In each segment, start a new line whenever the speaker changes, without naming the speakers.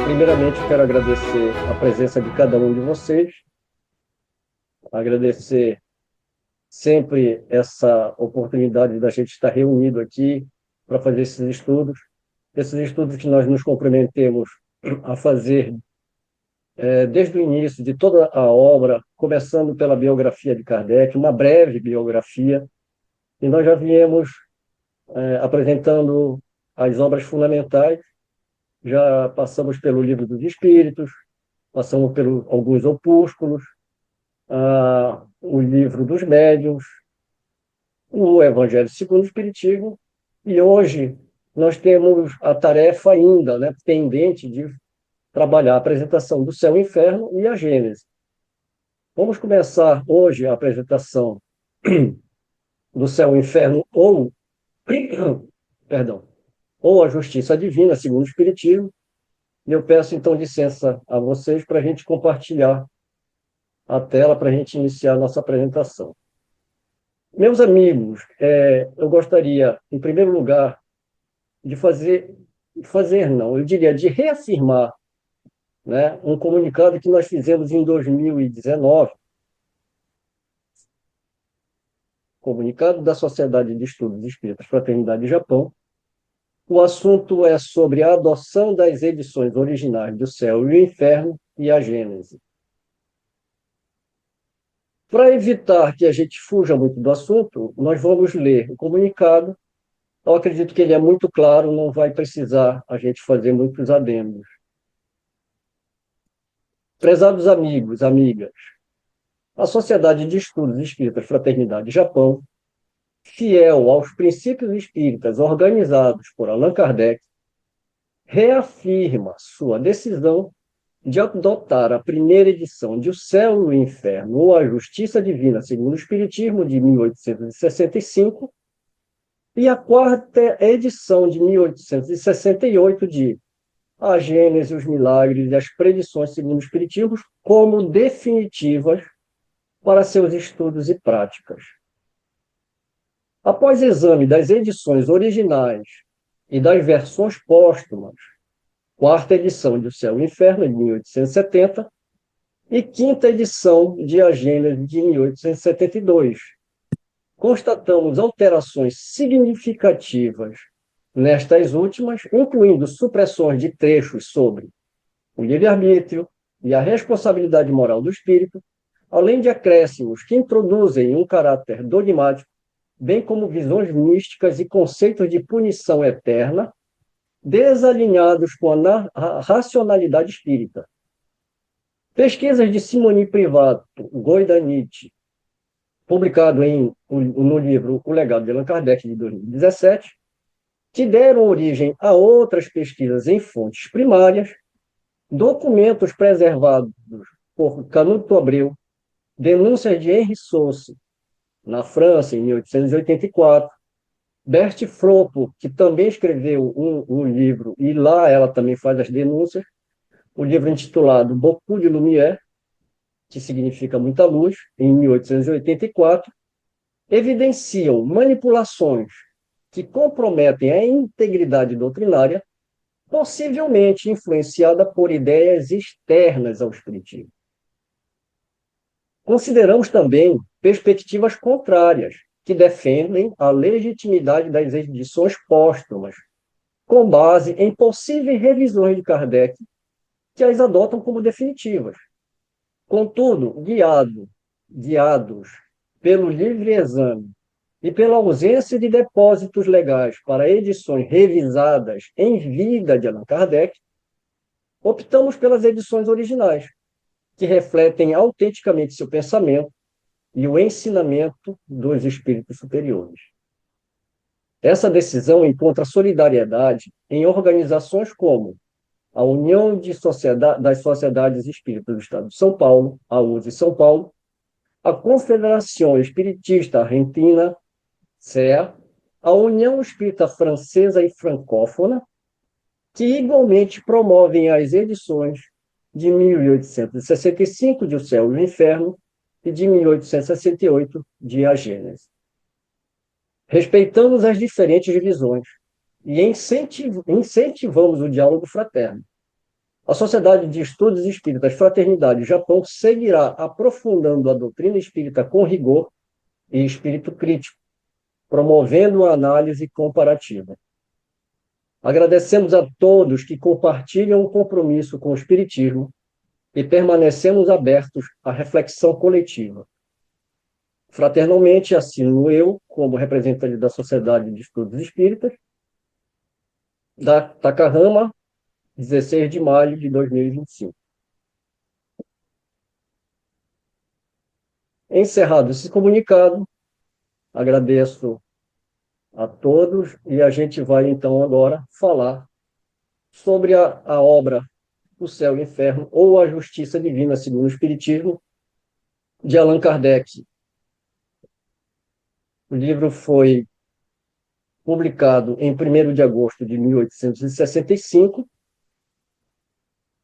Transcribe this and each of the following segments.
Primeiramente, quero agradecer a presença de cada um de vocês, agradecer sempre essa oportunidade da gente estar reunido aqui para fazer esses estudos que nós nos comprometemos a fazer desde o início de toda a obra, começando pela biografia de Kardec, uma breve biografia, e nós já viemos apresentando as obras fundamentais, já passamos pelo Livro dos Espíritos, passamos por alguns opúsculos, o Livro dos Médiuns, o Evangelho segundo o Espiritismo, e hoje nós temos a tarefa ainda, né, pendente de trabalhar a apresentação do Céu e Inferno e a Gênese. Vamos começar hoje a apresentação do Céu e Inferno perdão, ou a Justiça Divina, segundo o Espiritismo, e eu peço então licença a vocês para a gente compartilhar a tela para a gente iniciar a nossa apresentação. Meus amigos, eu gostaria, em primeiro lugar, eu diria, de reafirmar, né, um comunicado que nós fizemos em 2019, comunicado da Sociedade de Estudos Espíritas Fraternidade Japão. O assunto é sobre a adoção das edições originais do Céu e o Inferno e a Gênese. Para evitar que a gente fuja muito do assunto, nós vamos ler o comunicado. Eu acredito que ele é muito claro, não vai precisar a gente fazer muitos adendos. Prezados amigos, amigas, a Sociedade de Estudos Espíritas Fraternidade Japão, fiel aos princípios espíritas organizados por Allan Kardec, reafirma sua decisão de adotar a primeira edição de O Céu e o Inferno, ou A Justiça Divina, segundo o Espiritismo, de 1865, e a quarta edição de 1868 de A Gênese, os Milagres e as Predições, segundo o Espiritismo, como definitivas para seus estudos e práticas. Após exame das edições originais e das versões póstumas, quarta edição de O Céu e o Inferno, de 1870, e quinta edição de A Gênese, de 1872, constatamos alterações significativas nestas últimas, incluindo supressões de trechos sobre o livre-arbítrio e a responsabilidade moral do espírito, além de acréscimos que introduzem um caráter dogmático, bem como visões místicas e conceitos de punição eterna, desalinhados com a racionalidade espírita. Pesquisas de Simone Privato, Goidaniti, publicado no livro O Legado de Allan Kardec, de 2017, que deram origem a outras pesquisas em fontes primárias, documentos preservados por Canuto Abreu, denúncias de Henri Sauce, na França, em 1884, Berthe Fropo, que também escreveu um livro, e lá ela também faz as denúncias, o livro intitulado Beaucoup de Lumière, que significa muita luz, em 1884, evidenciam manipulações que comprometem a integridade doutrinária, possivelmente influenciada por ideias externas ao espiritismo. Consideramos também perspectivas contrárias, que defendem a legitimidade das edições póstumas, com base em possíveis revisões de Kardec, que as adotam como definitivas. Contudo, guiados pelo livre exame e pela ausência de depósitos legais para edições revisadas em vida de Allan Kardec, optamos pelas edições originais, que refletem autenticamente seu pensamento e o ensinamento dos espíritos superiores. Essa decisão encontra solidariedade em organizações como a União das Sociedades Espíritas do Estado de São Paulo, a USE São Paulo, a Confederação Espiritista Argentina, CEA, a União Espírita Francesa e Francófona, que igualmente promovem as edições de 1865 de O Céu e o Inferno e de 1868 de A Gênese. Respeitamos as diferentes visões e incentivamos o diálogo fraterno, A Sociedade de Estudos Espíritas Fraternidade Japão seguirá aprofundando a doutrina espírita com rigor e espírito crítico, promovendo a análise comparativa. Agradecemos a todos que compartilham o compromisso com o Espiritismo e permanecemos abertos à reflexão coletiva. Fraternalmente, assino eu, como representante da Sociedade de Estudos Espíritas, da Takahama, 16 de maio de 2025. Encerrado esse comunicado, agradeço a todos e a gente vai, então, agora falar sobre a obra O Céu e o Inferno, ou A Justiça Divina segundo o Espiritismo, de Allan Kardec. O livro foi publicado em 1º de agosto de 1865.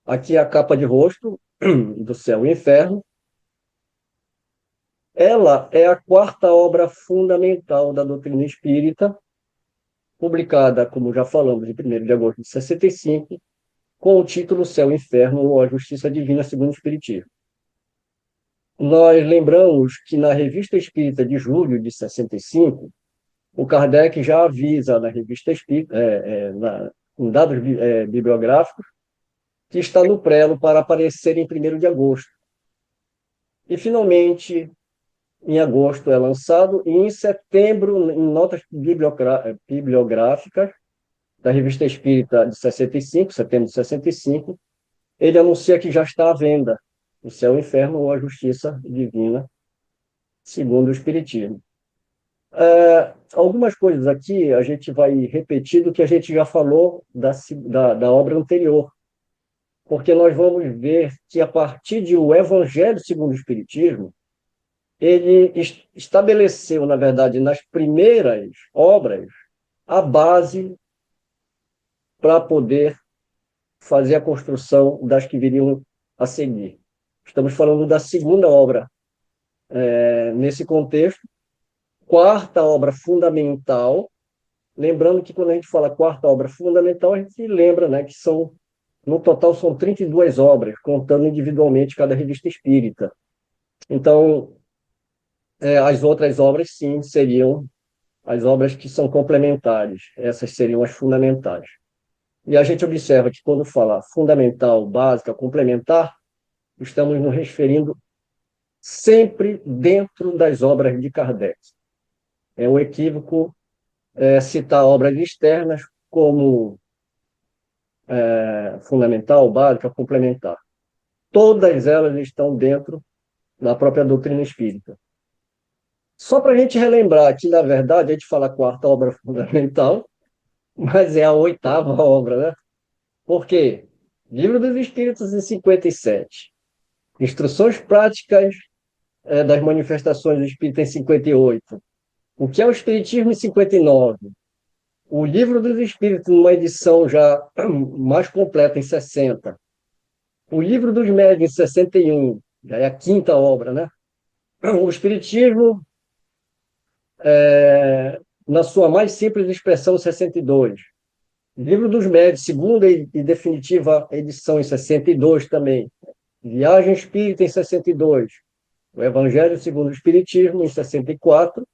Aqui é a capa de rosto do Céu e Inferno. Ela é a 4ª obra fundamental da doutrina espírita, publicada, como já falamos, em 1º de agosto de 65, com o título Céu e Inferno, ou A Justiça Divina segundo o Espiritismo. Nós lembramos que na Revista Espírita de julho de 65, o Kardec já avisa na Revista Espírita, em dados bibliográficos, que está no prelo para aparecer em 1º de agosto. E, finalmente, em agosto é lançado, e em setembro, em notas bibliográficas da Revista Espírita de 65, setembro de 65, ele anuncia que já está à venda O Céu e o Inferno, ou A Justiça Divina segundo o Espiritismo. Algumas coisas aqui a gente vai repetir do que a gente já falou da obra anterior, porque nós vamos ver que, a partir de O Evangelho segundo o Espiritismo, ele estabeleceu, na verdade, nas primeiras obras, a base para poder fazer a construção das que viriam a seguir. Estamos falando da segunda obra nesse contexto, 4ª obra fundamental. Lembrando que, quando a gente fala 4ª obra fundamental, a gente lembra, né, que no total são 32 obras, contando individualmente cada revista espírita. Então, as outras obras, sim, seriam as obras que são complementares. Essas seriam as fundamentais. E a gente observa que, quando fala fundamental, básica, complementar, estamos nos referindo sempre dentro das obras de Kardec. É um equívoco citar obras externas como fundamental, básica, complementar. Todas elas estão dentro da própria doutrina espírita. Só para a gente relembrar que, na verdade, a gente fala 4ª obra fundamental, mas é a 8ª obra, né? Por quê? Livro dos Espíritos, em 57. Instruções Práticas das Manifestações do Espírito, em 58. O que é o Espiritismo, em 59. O Livro dos Espíritos, numa edição já mais completa, em 60. O Livro dos Médiuns, em 61. Já é a 5ª obra, né? O Espiritismo, na sua mais simples expressão, 62. Livro dos Médiuns, segunda e definitiva edição, em 62 também. Viagem Espírita, em 62. O Evangelho segundo o Espiritismo, em 64.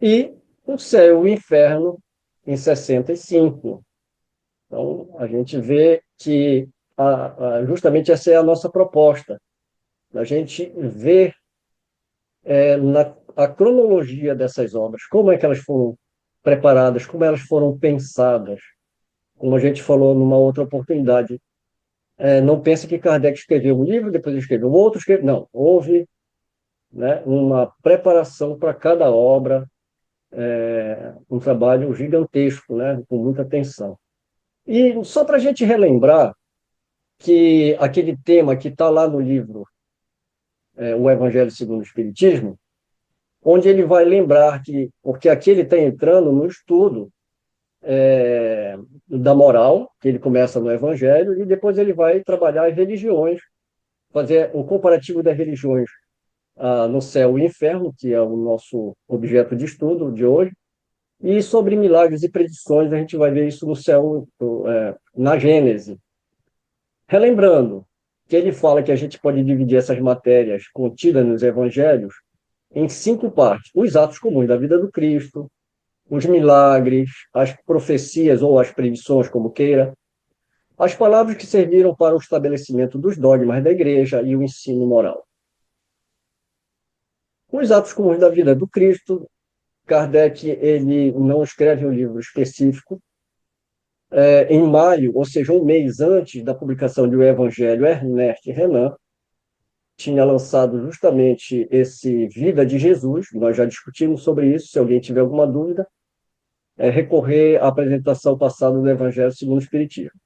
E O Céu e o Inferno, em 65. Então, a gente vê que justamente essa é a nossa proposta. A gente vê a cronologia dessas obras, como é que elas foram preparadas, como elas foram pensadas. Como a gente falou numa outra oportunidade, não pense que Kardec escreveu um livro, depois escreveu outro, não, houve, né, uma preparação para cada obra, um trabalho gigantesco, né, com muita atenção. E só para a gente relembrar que aquele tema que está lá no livro, O Evangelho segundo o Espiritismo, onde ele vai lembrar que, porque aqui ele está entrando no estudo da moral, que ele começa no Evangelho, e depois ele vai trabalhar as religiões, fazer o comparativo das religiões no Céu e Inferno, que é o nosso objeto de estudo de hoje, e sobre milagres e predições, a gente vai ver isso no céu, na Gênese. Relembrando que ele fala que a gente pode dividir essas matérias contidas nos evangelhos em 5 partes: os atos comuns da vida do Cristo, os milagres, as profecias ou as predições, como queira, as palavras que serviram para o estabelecimento dos dogmas da igreja e o ensino moral. Os atos comuns da vida do Cristo, Kardec ele não escreve um livro específico. Em maio, ou seja, um mês antes da publicação do Evangelho, Ernest Renan tinha lançado justamente esse Vida de Jesus. Nós já discutimos sobre isso. Se alguém tiver alguma dúvida, recorrer à apresentação passada do Evangelho segundo o Espiritismo.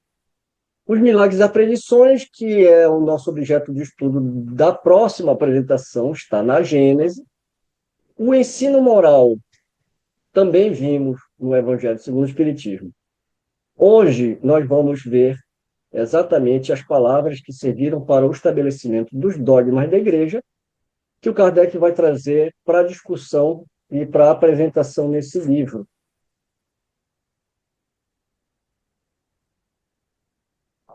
Os milagres e aprenições, que é o nosso objeto de estudo da próxima apresentação, está na Gênese. O ensino moral também vimos no Evangelho segundo o Espiritismo. Hoje nós vamos ver exatamente as palavras que serviram para o estabelecimento dos dogmas da igreja, que o Kardec vai trazer para a discussão e para a apresentação nesse livro.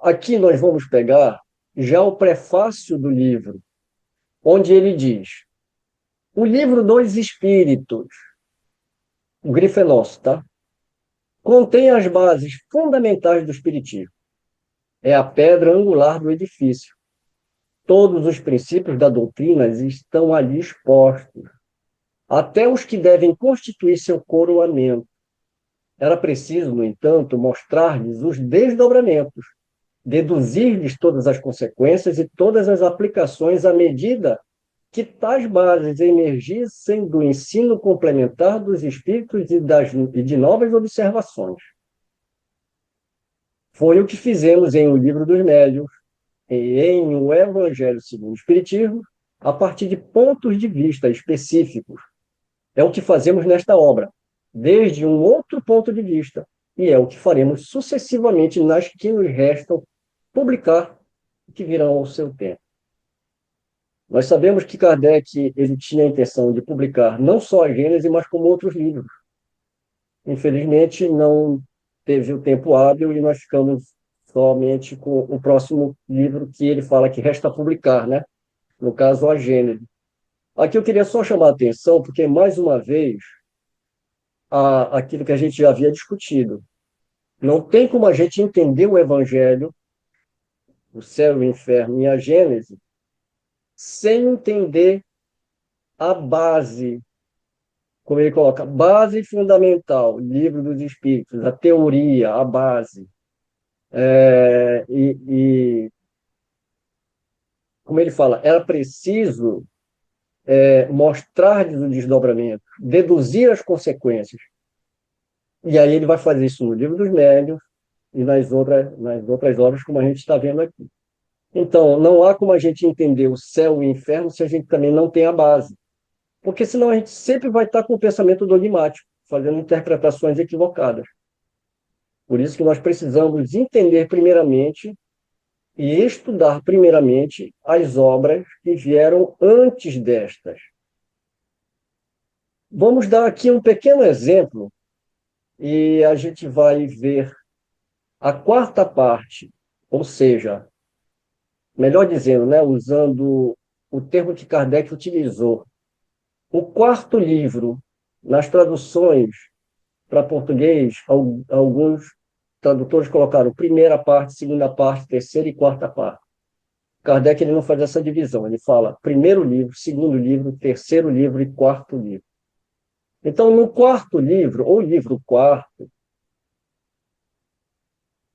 Aqui nós vamos pegar já o prefácio do livro, onde ele diz: o livro dos Espíritos, o grifo é nosso, tá? Contém as bases fundamentais do Espiritismo. É a pedra angular do edifício. Todos os princípios da doutrina estão ali expostos, até os que devem constituir seu coroamento. Era preciso, no entanto, mostrar-lhes os desdobramentos, deduzir-lhes todas as consequências e todas as aplicações à medida que tais bases emergissem do ensino complementar dos espíritos e de novas observações. Foi o que fizemos em O Livro dos Médiuns e em O Evangelho segundo o Espiritismo, a partir de pontos de vista específicos. É o que fazemos nesta obra, desde um outro ponto de vista, e é o que faremos sucessivamente nas que nos restam publicar, que virão ao seu tempo. Nós sabemos que Kardec ele tinha a intenção de publicar não só a Gênese, mas como outros livros. Infelizmente, não teve o tempo hábil e nós ficamos somente com o próximo livro que ele fala que resta publicar, né? No caso, a Gênese. Aqui eu queria só chamar a atenção, porque, mais uma vez, aquilo que a gente já havia discutido. Não tem como a gente entender o Evangelho, o céu, o inferno e a Gênese, sem entender a base, como ele coloca, base fundamental, livro dos Espíritos, a teoria, a base. E, como ele fala, era preciso mostrar-lhes o desdobramento, deduzir as consequências. E aí ele vai fazer isso no Livro dos Médiuns e nas outras obras, como a gente está vendo aqui. Então, não há como a gente entender o céu e o inferno se a gente também não tem a base. Porque senão a gente sempre vai estar com o pensamento dogmático, fazendo interpretações equivocadas. Por isso que nós precisamos entender primeiramente e estudar primeiramente as obras que vieram antes destas. Vamos dar aqui um pequeno exemplo e a gente vai ver a quarta parte, ou seja, melhor dizendo, né, usando o termo que Kardec utilizou, o quarto livro, nas traduções para português, alguns tradutores colocaram primeira parte, segunda parte, terceira e quarta parte. Kardec ele não faz essa divisão, ele fala primeiro livro, segundo livro, terceiro livro e quarto livro. Então, no quarto livro, ou livro quarto,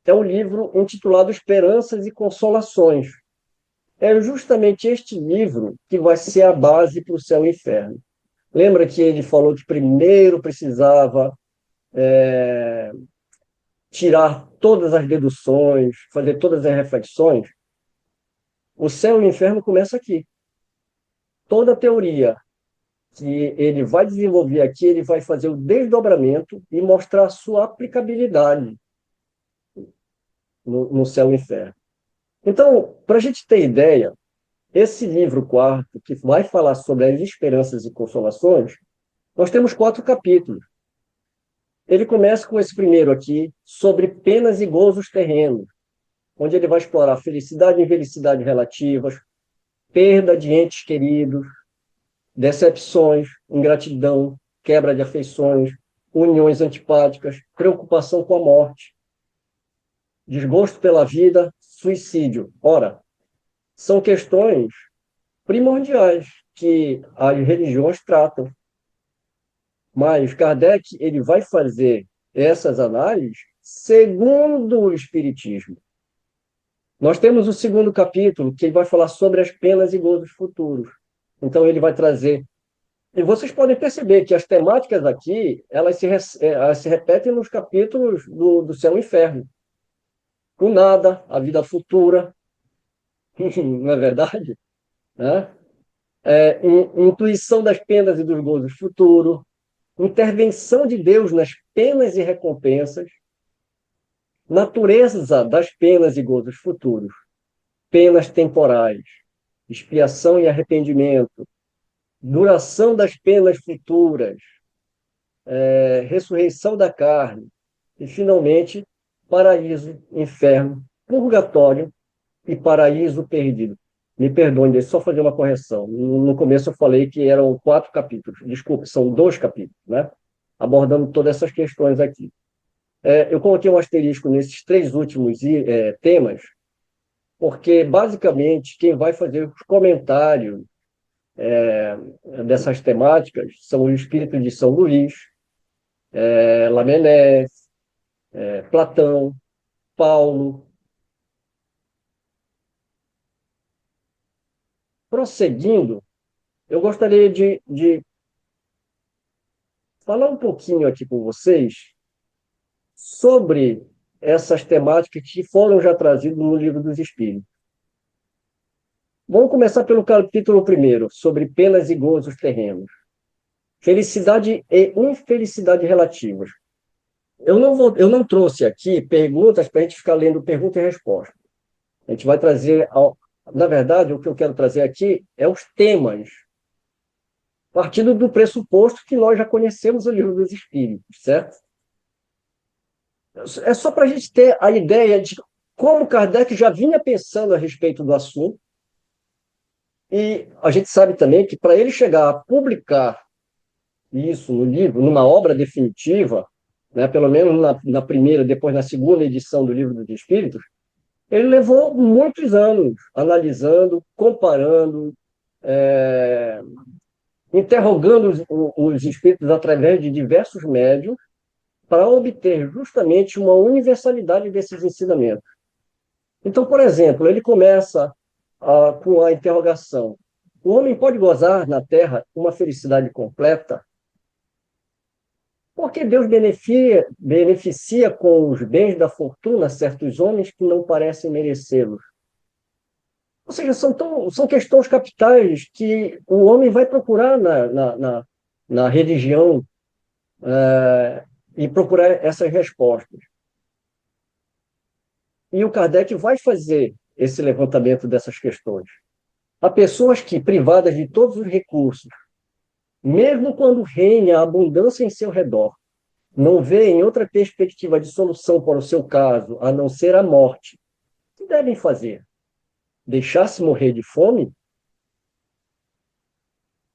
é um livro intitulado Esperanças e Consolações. É justamente este livro que vai ser a base para o céu e o inferno. Lembra que ele falou que primeiro precisava tirar todas as deduções, fazer todas as reflexões? O céu e o inferno começa aqui. Toda a teoria que ele vai desenvolver aqui, ele vai fazer o desdobramento e mostrar a sua aplicabilidade no céu e inferno. Então, para a gente ter ideia, esse livro quarto, que vai falar sobre as esperanças e consolações, nós temos 4 capítulos. Ele começa com esse primeiro aqui, sobre penas e gozos terrenos. onde ele vai explorar felicidade e infelicidade relativas, perda de entes queridos, decepções, ingratidão, quebra de afeições, uniões antipáticas, preocupação com a morte, desgosto pela vida, suicídio. Ora, são questões primordiais que as religiões tratam, mas Kardec ele vai fazer essas análises segundo o Espiritismo. Nós temos o segundo capítulo, que vai falar sobre as penas e gozos futuros. Então, ele vai trazer. E vocês podem perceber que as temáticas aqui elas se repetem nos capítulos do Céu e Inferno. O nada, a vida futura, não é verdade? Né? Intuição das penas e dos gozos futuros, intervenção de Deus nas penas e recompensas, natureza das penas e gozos futuros, penas temporais, expiação e arrependimento, duração das penas futuras, ressurreição da carne e, finalmente, paraíso, inferno, purgatório e paraíso perdido. Me perdoem, deixa eu só fazer uma correção. No começo eu falei que eram 4 capítulos. Desculpe, são 2 capítulos, né? Abordando todas essas questões aqui. Eu coloquei um asterisco nesses 3 últimos temas, porque, basicamente, quem vai fazer os comentários dessas temáticas são os espíritos de São Luís, Lamennais, Platão, Paulo. Prosseguindo, eu gostaria de falar um pouquinho aqui com vocês sobre essas temáticas que foram já trazidas no Livro dos Espíritos. Vamos começar pelo capítulo 1, sobre penas e gozos terrenos. Felicidade e infelicidade relativas. Eu não trouxe aqui perguntas para a gente ficar lendo pergunta e resposta. A gente vai trazer, na verdade, o que eu quero trazer aqui é os temas, partindo do pressuposto que nós já conhecemos o Livro dos Espíritos, certo? É só para a gente ter a ideia de como Kardec já vinha pensando a respeito do assunto, e a gente sabe também que para ele chegar a publicar isso no livro, numa obra definitiva, né, pelo menos na primeira, depois na segunda edição do Livro dos Espíritos, ele levou muitos anos analisando, comparando, interrogando os espíritos através de diversos médiuns para obter justamente uma universalidade desses ensinamentos. Então, por exemplo, ele começa com a interrogação: o homem pode gozar na Terra uma felicidade completa? Porque Deus beneficia com os bens da fortuna certos homens que não parecem merecê-los. Ou seja, são questões capitais que o homem vai procurar na religião, e procurar essas respostas. E o Kardec vai fazer esse levantamento dessas questões. Há pessoas que, privadas de todos os recursos, mesmo quando reina a abundância em seu redor, não veem outra perspectiva de solução para o seu caso, a não ser a morte. O que devem fazer? Deixar-se morrer de fome?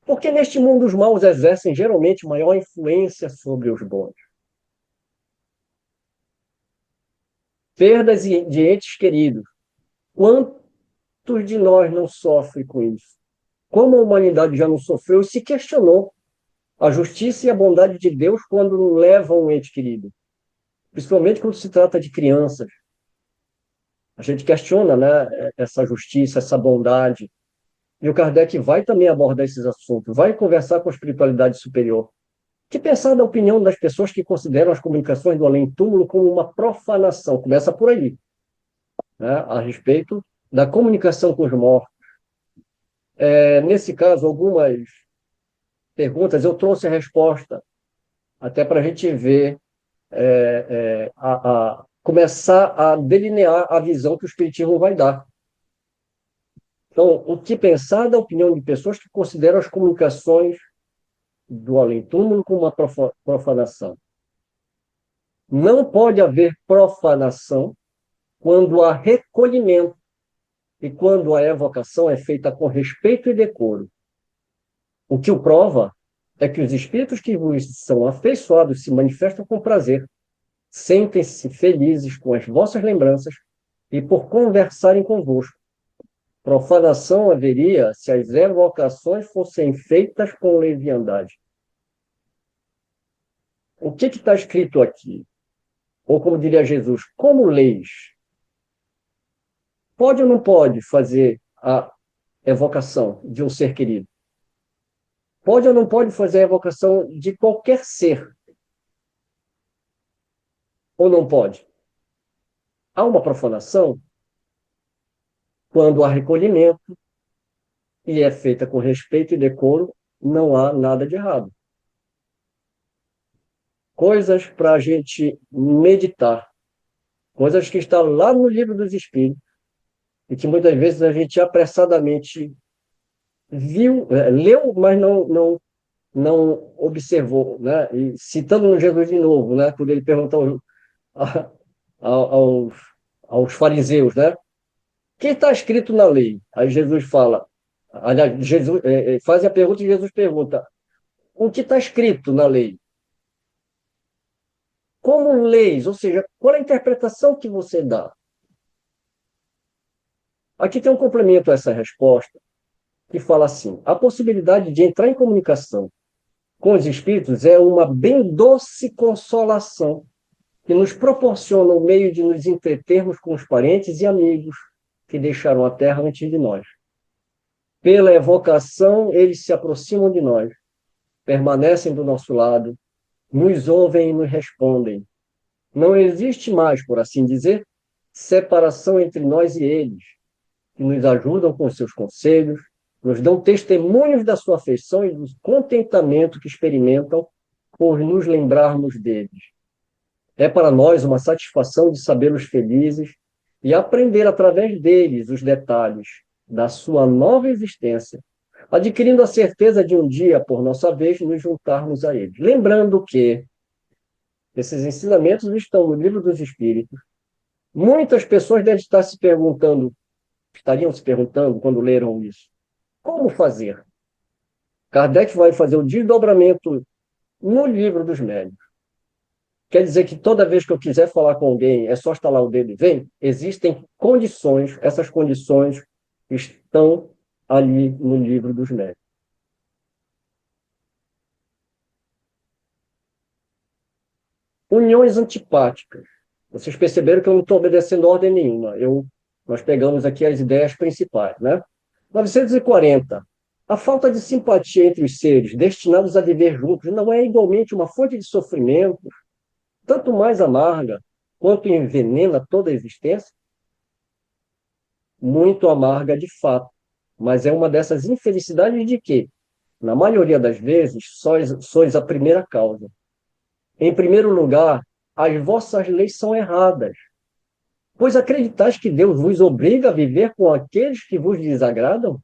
Porque neste mundo os maus exercem geralmente maior influência sobre os bons. Perdas de entes queridos. Quantos de nós não sofrem com isso? Como a humanidade já não sofreu e se questionou a justiça e a bondade de Deus quando leva um ente querido, principalmente quando se trata de crianças. A gente questiona, né, essa justiça, essa bondade. E o Kardec vai também abordar esses assuntos, vai conversar com a espiritualidade superior. Que pensar da opinião das pessoas que consideram as comunicações do além-túmulo como uma profanação? Começa por aí, né, a respeito da comunicação com os mortos. Nesse caso, algumas perguntas, eu trouxe a resposta, até para a gente ver, começar a delinear a visão que o Espiritismo vai dar. Então, o que pensar da opinião de pessoas que consideram as comunicações do além-túmulo como uma profanação? Não pode haver profanação quando há recolhimento e quando a evocação é feita com respeito e decoro. O que o prova é que os espíritos que vos são afeiçoados se manifestam com prazer, sentem-se felizes com as vossas lembranças e por conversarem convosco. Profanação haveria se as evocações fossem feitas com leviandade. O que está escrito aqui? Ou como diria Jesus, como leis? Pode ou não pode fazer a evocação de um ser querido? Pode ou não pode fazer a evocação de qualquer ser? Ou não pode? Há uma profanação quando há recolhimento e é feita com respeito e decoro, não há nada de errado. Coisas para a gente meditar, coisas que estão lá no livro dos Espíritos e que muitas vezes a gente apressadamente viu, leu, mas não observou, né? E citando Jesus de novo, né? Quando ele perguntou aos, aos fariseus, né? O que está escrito na lei? Aí Jesus fala, aliás, Jesus faz a pergunta e Jesus pergunta, o que está escrito na lei? Como leis, ou seja, qual é a interpretação que você dá? Aqui tem um complemento a essa resposta, que fala assim: a possibilidade de entrar em comunicação com os espíritos é uma bem doce consolação que nos proporciona o meio de nos entretermos com os parentes e amigos que deixaram a terra antes de nós. Pela evocação, eles se aproximam de nós, permanecem do nosso lado, nos ouvem e nos respondem. Não existe mais, por assim dizer, separação entre nós e eles, que nos ajudam com seus conselhos, nos dão testemunhos da sua afeição e do contentamento que experimentam por nos lembrarmos deles. É para nós uma satisfação de sabê-los felizes e aprender através deles os detalhes da sua nova existência, adquirindo a certeza de um dia, por nossa vez, nos juntarmos a eles. Lembrando que esses ensinamentos estão no Livro dos Espíritos. Muitas pessoas devem estar se perguntando, estariam se perguntando quando leram isso, como fazer? Kardec vai fazer o desdobramento no Livro dos Médiuns. Quer dizer que toda vez que eu quiser falar com alguém, é só estalar o dedo e vem? Existem condições, essas condições estão ali no Livro dos Médiuns. Uniões antipáticas. Vocês perceberam que eu não estou obedecendo ordem nenhuma. Nós pegamos aqui as ideias principais, né? 940. A falta de simpatia entre os seres destinados a viver juntos não é igualmente uma fonte de sofrimento, tanto mais amarga, quanto envenena toda a existência? Muito amarga de fato, mas é uma dessas infelicidades de que, na maioria das vezes, sois a primeira causa. Em primeiro lugar, as vossas leis são erradas, pois acreditais que Deus vos obriga a viver com aqueles que vos desagradam?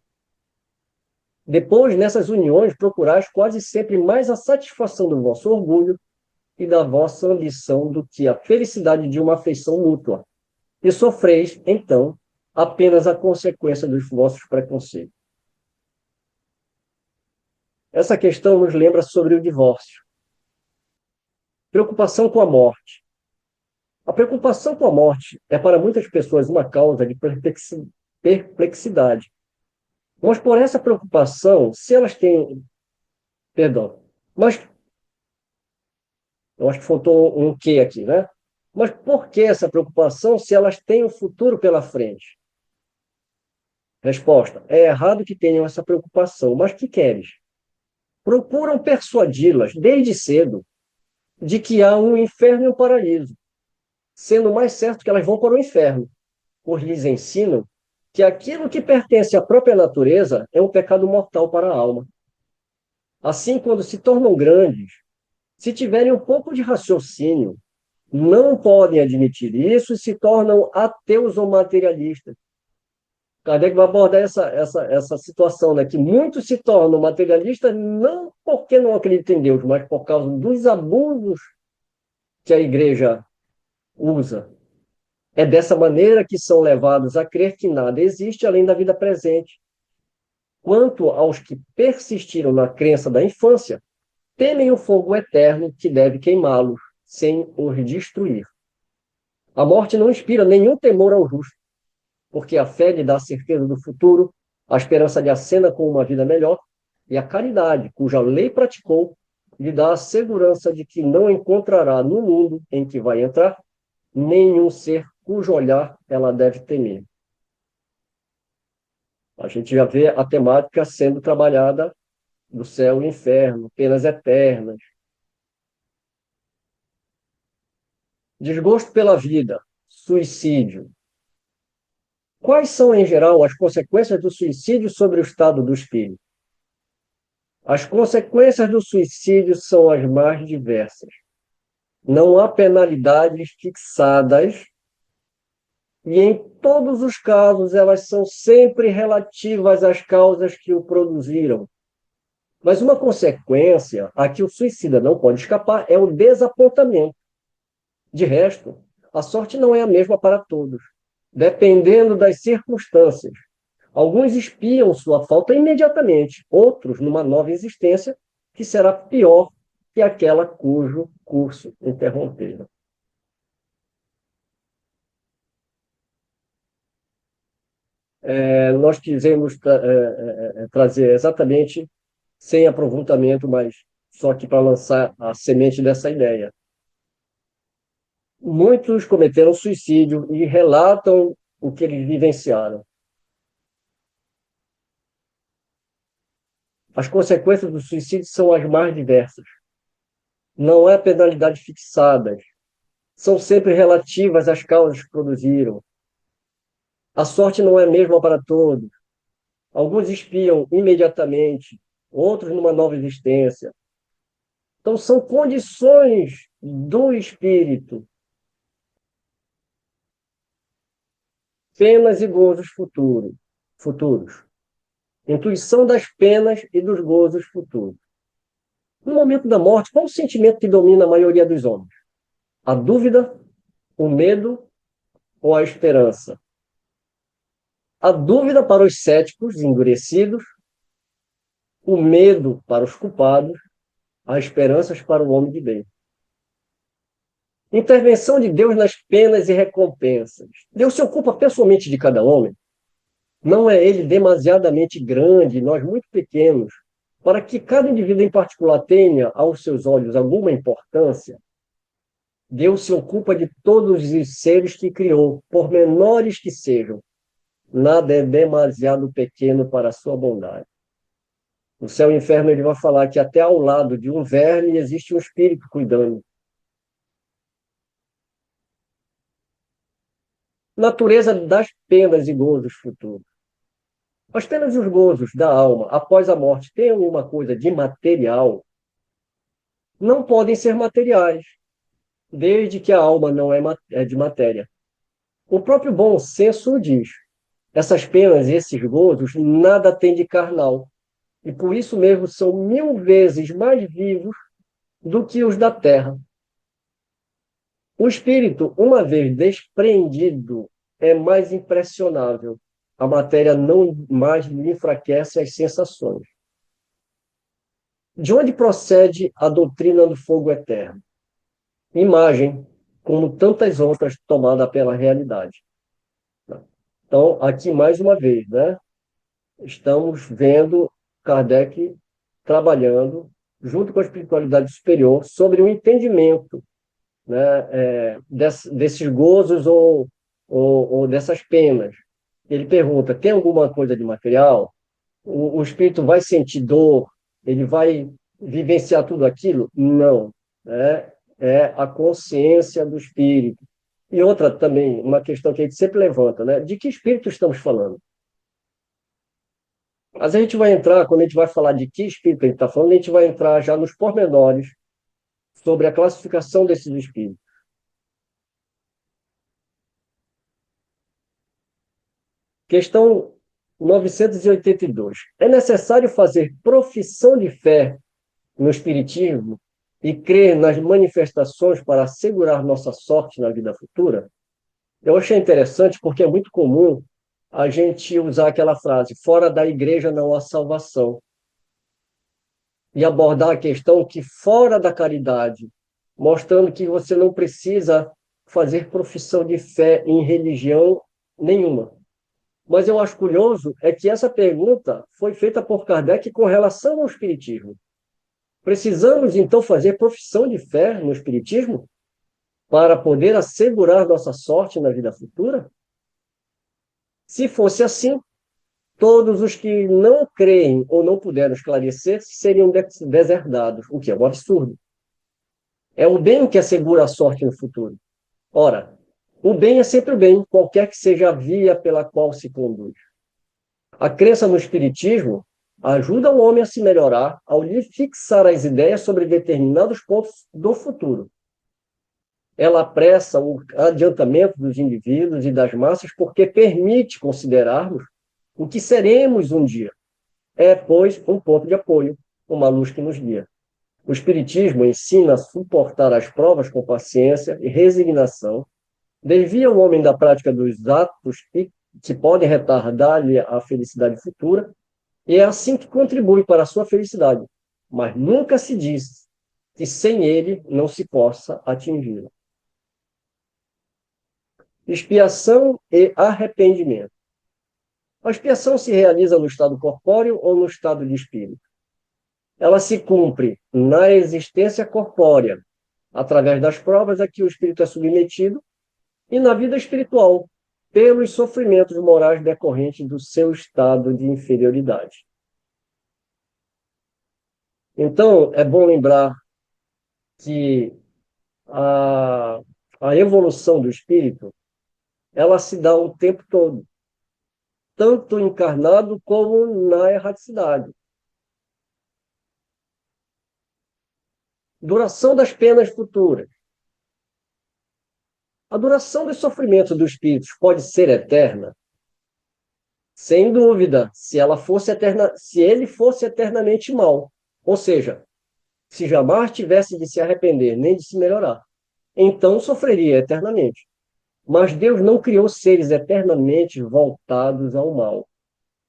Depois, nessas uniões, procurais quase sempre mais a satisfação do vosso orgulho e da vossa ambição do que a felicidade de uma afeição mútua. E sofreis, então, apenas a consequência dos vossos preconceitos. Essa questão nos lembra sobre o divórcio. Preocupação com a morte. A preocupação com a morte é para muitas pessoas uma causa de perplexidade. Mas por essa preocupação, se elas têm... Perdão. Mas eu acho que faltou um quê aqui, né? Mas por que essa preocupação se elas têm o futuro pela frente? Resposta: é errado que tenham essa preocupação, mas que queres? Procuram persuadi-las, desde cedo, de que há um inferno e um paraíso, sendo mais certo que elas vão para o inferno, pois lhes ensinam que aquilo que pertence à própria natureza é um pecado mortal para a alma. Assim, quando se tornam grandes, se tiverem um pouco de raciocínio, não podem admitir isso e se tornam ateus ou materialistas. Kardec vai abordar essa situação, né? Que muitos se tornam materialistas não porque não acreditam em Deus, mas por causa dos abusos que a igreja usa. É dessa maneira que são levados a crer que nada existe além da vida presente. Quanto aos que persistiram na crença da infância, temem o fogo eterno que deve queimá-los, sem os destruir. A morte não inspira nenhum temor ao justo, porque a fé lhe dá a certeza do futuro, a esperança lhe acena com uma vida melhor, e a caridade, cuja lei praticou, lhe dá a segurança de que não encontrará no mundo em que vai entrar nenhum ser cujo olhar ela deve temer. A gente já vê a temática sendo trabalhada do céu e inferno, penas eternas, desgosto pela vida, suicídio. Quais são, em geral, as consequências do suicídio sobre o estado do espírito? As consequências do suicídio são as mais diversas. Não há penalidades fixadas e, em todos os casos, elas são sempre relativas às causas que o produziram. Mas uma consequência a que o suicida não pode escapar é o desapontamento. De resto, a sorte não é a mesma para todos, dependendo das circunstâncias. Alguns espiam sua falta imediatamente, outros numa nova existência que será pior que aquela cujo curso interromperam. Nós quisemos trazer exatamente, sem aprofundamento, mas só que para lançar a semente dessa ideia. Muitos cometeram suicídio e relatam o que eles vivenciaram. As consequências do suicídio são as mais diversas. Não é penalidade fixadas. São sempre relativas às causas que produziram. A sorte não é a mesma para todos. Alguns espiam imediatamente, outros numa nova existência. Então, são condições do espírito, penas e gozos futuros. Intuição das penas e dos gozos futuros. No momento da morte, qual o sentimento que domina a maioria dos homens? A dúvida, o medo ou a esperança? A dúvida para os céticos endurecidos, o medo para os culpados, as esperanças para o homem de bem. Intervenção de Deus nas penas e recompensas. Deus se ocupa pessoalmente de cada homem. Não é ele demasiadamente grande, nós muito pequenos, para que cada indivíduo em particular tenha, aos seus olhos, alguma importância. Deus se ocupa de todos os seres que criou, por menores que sejam. Nada é demasiado pequeno para a sua bondade. No céu e inferno ele vai falar que até ao lado de um verme existe um espírito cuidando. Natureza das penas e gozos futuros. As penas e os gozos da alma após a morte têm alguma coisa de material? Não podem ser materiais, desde que a alma não é de matéria. O próprio bom senso diz: essas penas e esses gozos nada têm de carnal, e por isso mesmo são 1000 vezes mais vivos do que os da terra. O espírito, uma vez despreendido, é mais impressionável. A matéria não mais lhe enfraquece as sensações. De onde procede a doutrina do fogo eterno? Imagem, como tantas outras, tomada pela realidade. Então, aqui mais uma vez, né? Estamos vendo Kardec trabalhando junto com a espiritualidade superior sobre o entendimento, né, desses gozos ou dessas penas. Ele pergunta: tem alguma coisa de material? O espírito vai sentir dor? Ele vai vivenciar tudo aquilo? Não. Né? É a consciência do espírito. E outra também, uma questão que a gente sempre levanta, né? De que espírito estamos falando? Mas a gente vai entrar, quando a gente vai falar de que espírito a gente está falando, a gente vai entrar já nos pormenores sobre a classificação desses espíritos. Questão 982. É necessário fazer profissão de fé no Espiritismo e crer nas manifestações para assegurar nossa sorte na vida futura? Eu achei interessante porque é muito comum a gente usar aquela frase, fora da igreja não há salvação, e abordar a questão que fora da caridade, mostrando que você não precisa fazer profissão de fé em religião nenhuma. Mas eu acho curioso é que essa pergunta foi feita por Kardec com relação ao espiritismo. Precisamos então fazer profissão de fé no espiritismo para poder assegurar nossa sorte na vida futura? Se fosse assim, todos os que não creem ou não puderam esclarecer seriam deserdados, o que é um absurdo. É o bem que assegura a sorte no futuro. Ora, o bem é sempre o bem, qualquer que seja a via pela qual se conduz. A crença no espiritismo ajuda o homem a se melhorar ao lhe fixar as ideias sobre determinados pontos do futuro. Ela apressa o adiantamento dos indivíduos e das massas porque permite considerarmos o que seremos um dia. É, pois, um ponto de apoio, uma luz que nos guia. O Espiritismo ensina a suportar as provas com paciência e resignação, desvia o homem da prática dos atos que podem retardar-lhe a felicidade futura, e é assim que contribui para a sua felicidade, mas nunca se diz que sem ele não se possa atingi-la. Expiação e arrependimento. A expiação se realiza no estado corpóreo ou no estado de espírito. Ela se cumpre na existência corpórea, através das provas a que o espírito é submetido, e na vida espiritual, pelos sofrimentos morais decorrentes do seu estado de inferioridade. Então, é bom lembrar que a, a evolução do espírito, ela se dá o tempo todo, tanto encarnado como na erraticidade. Duração das penas futuras. A duração dos sofrimentos dos espíritos pode ser eterna? Sem dúvida, se ela fosse eterna, se ele fosse eternamente mau. Ou seja, se jamais tivesse de se arrepender nem de se melhorar, então sofreria eternamente. Mas Deus não criou seres eternamente voltados ao mal.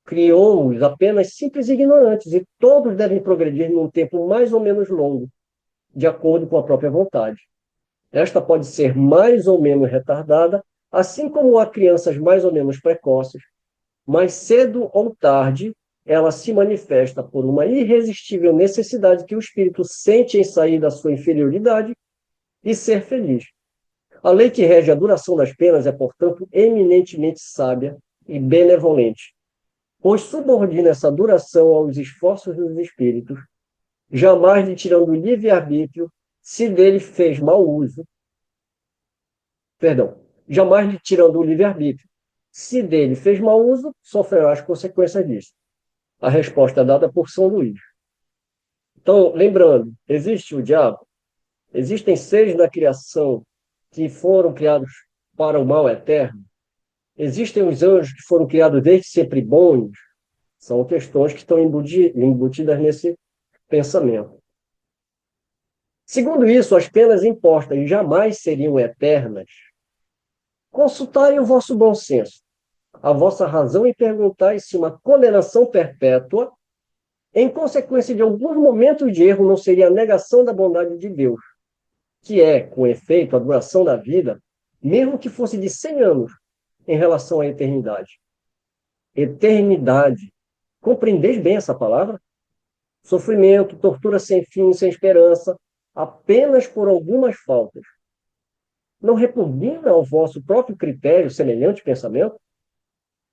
Criou-os apenas simples e ignorantes, e todos devem progredir num tempo mais ou menos longo, de acordo com a própria vontade. Esta pode ser mais ou menos retardada, assim como há crianças mais ou menos precoces, mas cedo ou tarde ela se manifesta por uma irresistível necessidade que o espírito sente em sair da sua inferioridade e ser feliz. A lei que rege a duração das penas é, portanto, eminentemente sábia e benevolente, pois subordina essa duração aos esforços dos espíritos, jamais lhe tirando o livre-arbítrio se dele fez mau uso, perdão, jamais lhe tirando o livre-arbítrio. Se dele fez mau uso, sofrerá as consequências disso. A resposta é dada por São Luís. Então, lembrando, existe o diabo, existem seres na criação que foram criados para o mal eterno, existem os anjos que foram criados desde sempre bons, são questões que estão embutidas nesse pensamento. Segundo isso, as penas impostas jamais seriam eternas. Consultai o vosso bom senso, a vossa razão e perguntai se uma condenação perpétua, em consequência de alguns momentos de erro, não seria a negação da bondade de Deus, que é, com efeito, a duração da vida, mesmo que fosse de 100 anos, em relação à eternidade. Eternidade. Compreendeis bem essa palavra? Sofrimento, tortura sem fim, sem esperança, apenas por algumas faltas. Não repugna ao vosso próprio critério semelhante pensamento?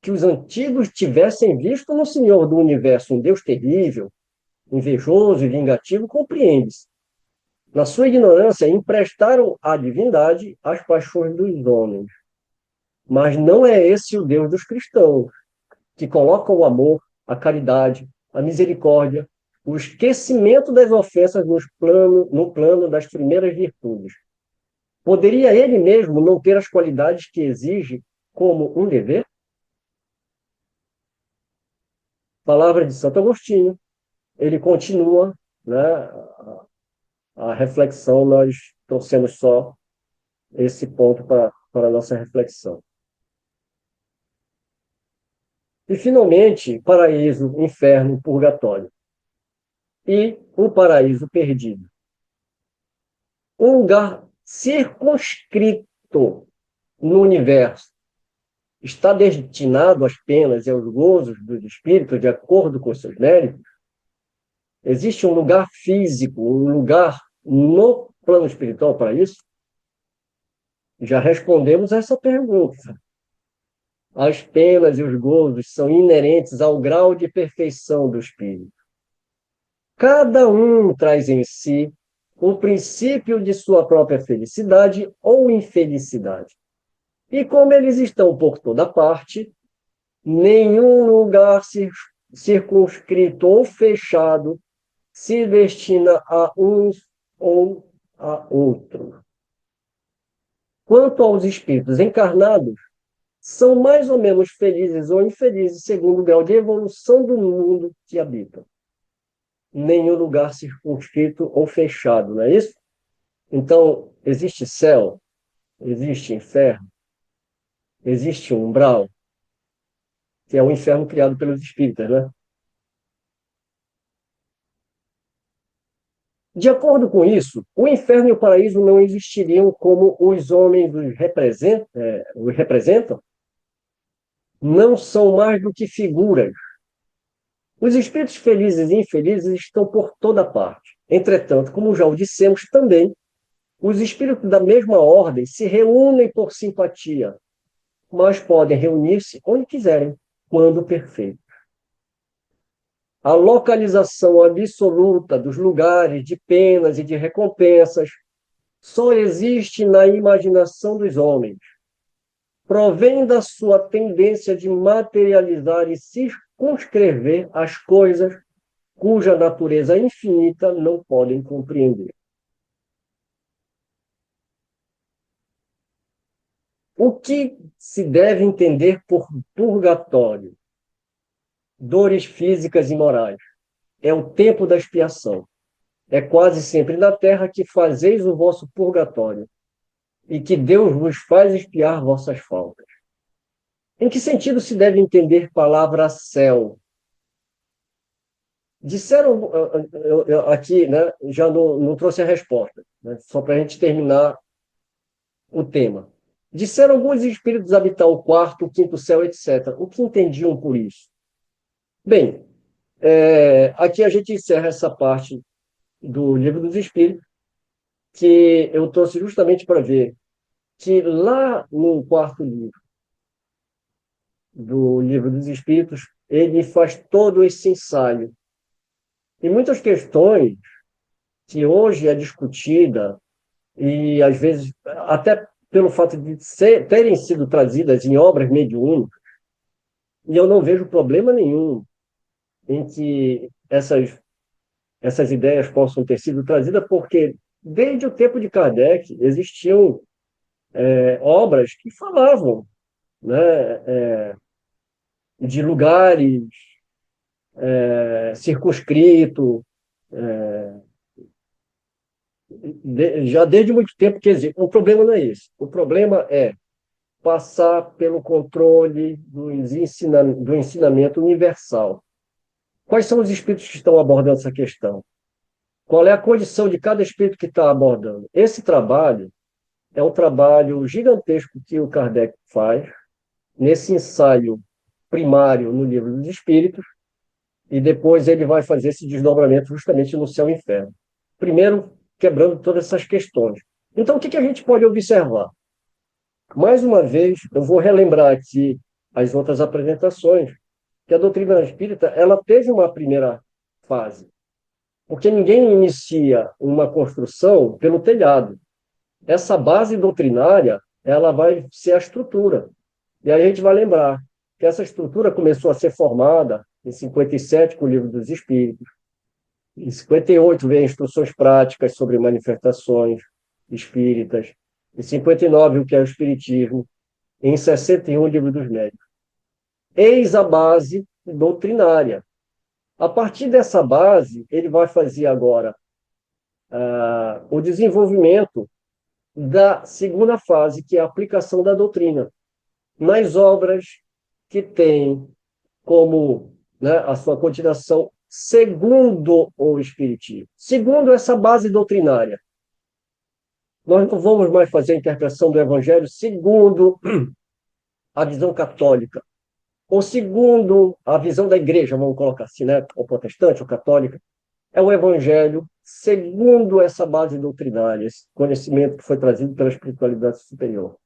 Que os antigos tivessem visto no Senhor do Universo um Deus terrível, invejoso e vingativo, compreende-se. Na sua ignorância, emprestaram à divindade as paixões dos homens. Mas não é esse o Deus dos cristãos, que coloca o amor, a caridade, a misericórdia, o esquecimento das ofensas no plano das primeiras virtudes. Poderia ele mesmo não ter as qualidades que exige como um dever? Palavra de Santo Agostinho. Ele continua, né, a reflexão, nós trouxemos só esse ponto para para a nossa reflexão. E, finalmente, paraíso, inferno, purgatório. E o paraíso perdido. Um lugar circunscrito no universo está destinado às penas e aos gozos dos espíritos, de acordo com seus méritos? Existe um lugar físico, um lugar no plano espiritual para isso? Já respondemos a essa pergunta. As penas e os gozos são inerentes ao grau de perfeição do espírito. Cada um traz em si o princípio de sua própria felicidade ou infelicidade. E como eles estão por toda parte, nenhum lugar circunscrito ou fechado se destina a uns ou a outro. Quanto aos espíritos encarnados, são mais ou menos felizes ou infelizes segundo o grau de evolução do mundo que habitam. Nenhum lugar circunscrito ou fechado, não é isso? Então, existe céu, existe inferno, existe um umbral, que é o inferno criado pelos espíritas, né? De acordo com isso, o inferno e o paraíso não existiriam como os homens os representam, não são mais do que figuras. Os espíritos felizes e infelizes estão por toda parte. Entretanto, como já o dissemos também, os espíritos da mesma ordem se reúnem por simpatia, mas podem reunir-se onde quiserem, quando perfeito. A localização absoluta dos lugares de penas e de recompensas só existe na imaginação dos homens. Provém da sua tendência de materializar e circunscrever as coisas cuja natureza infinita não podem compreender. O que se deve entender por purgatório? Dores físicas e morais. É o tempo da expiação. É quase sempre na terra que fazeis o vosso purgatório, e que Deus vos faz expiar vossas faltas. Em que sentido se deve entender palavra céu? Disseram, aqui, né, já não trouxe a resposta, né, só para a gente terminar o tema. Disseram alguns espíritos habitar o quarto, o quinto céu, etc. O que entendiam por isso? Bem, aqui a gente encerra essa parte do Livro dos Espíritos, que eu trouxe justamente para ver que lá no quarto livro do Livro dos Espíritos, ele faz todo esse ensaio. E muitas questões que hoje é discutida, e às vezes até pelo fato de terem sido trazidas em obras mediúnicas, e eu não vejo problema nenhum em que essas ideias possam ter sido trazidas, porque desde o tempo de Kardec existiam obras que falavam, né, de lugares circunscritos, já desde muito tempo que existe. O problema não é esse. O problema é passar pelo controle do ensinamento universal. Quais são os espíritos que estão abordando essa questão? Qual é a condição de cada espírito que está abordando? Esse trabalho é um trabalho gigantesco que o Kardec faz, nesse ensaio primário no Livro dos Espíritos, e depois ele vai fazer esse desdobramento justamente no céu e inferno. Primeiro, quebrando todas essas questões. Então, o que a gente pode observar? Mais uma vez, eu vou relembrar aqui as outras apresentações, que a doutrina espírita ela teve uma primeira fase, porque ninguém inicia uma construção pelo telhado. Essa base doutrinária ela vai ser a estrutura. E aí a gente vai lembrar que essa estrutura começou a ser formada em 57 com o Livro dos Espíritos. Em 58 vem instruções práticas sobre manifestações espíritas. Em 59 o que é o Espiritismo. Em 61 o Livro dos Médiuns. Eis a base doutrinária. A partir dessa base, ele vai fazer agora o desenvolvimento da segunda fase, que é a aplicação da doutrina, nas obras que têm como, né, a sua continuação segundo o Espiritismo, segundo essa base doutrinária. Nós não vamos mais fazer a interpretação do Evangelho segundo a visão católica, ou segundo a visão da igreja, vamos colocar assim, né, ou protestante, ou católica. É o Evangelho segundo essa base doutrinária, esse conhecimento que foi trazido pela espiritualidade superior.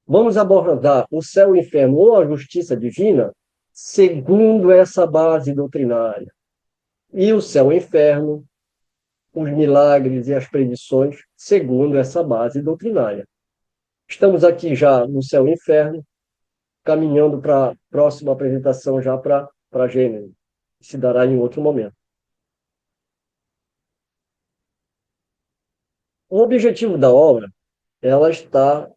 Vamos abordar o céu e o inferno ou a justiça divina segundo essa base doutrinária. E o céu e o inferno, os milagres e as predições segundo essa base doutrinária. Estamos aqui já no céu e inferno, caminhando para a próxima apresentação já para Gênesis, que se dará em outro momento. O objetivo da obra, ela está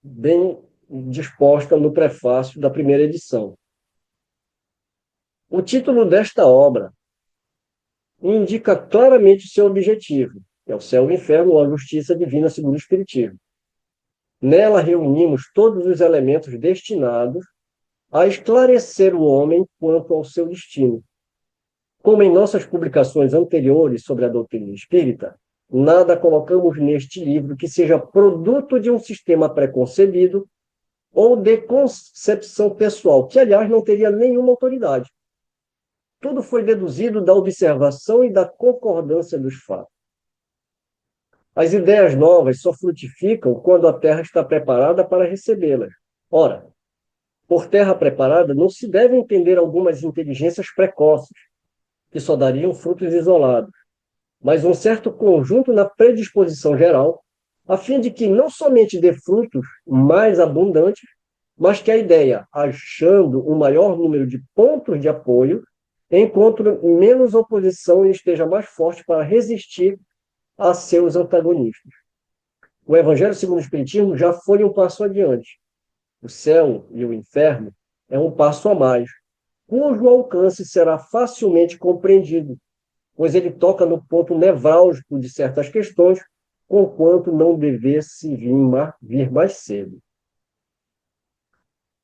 bem disposta no prefácio da primeira edição. O título desta obra indica claramente o seu objetivo, que é o céu e o inferno, ou a justiça divina segundo o Espiritismo. Nela reunimos todos os elementos destinados a esclarecer o homem quanto ao seu destino. Como em nossas publicações anteriores sobre a doutrina espírita, nada colocamos neste livro que seja produto de um sistema preconcebido ou de concepção pessoal, que, aliás, não teria nenhuma autoridade. Tudo foi deduzido da observação e da concordância dos fatos. As ideias novas só frutificam quando a terra está preparada para recebê-las. Ora, por terra preparada não se deve entender algumas inteligências precoces, que só dariam frutos isolados, mas um certo conjunto na predisposição geral, a fim de que não somente dê frutos mais abundantes, mas que a ideia, achando um maior número de pontos de apoio, encontre menos oposição e esteja mais forte para resistir a seus antagonistas. O Evangelho segundo o Espiritismo já foi um passo adiante. O céu e o inferno é um passo a mais, cujo alcance será facilmente compreendido, pois ele toca no ponto nevrálgico de certas questões, conquanto não devesse vir mais cedo.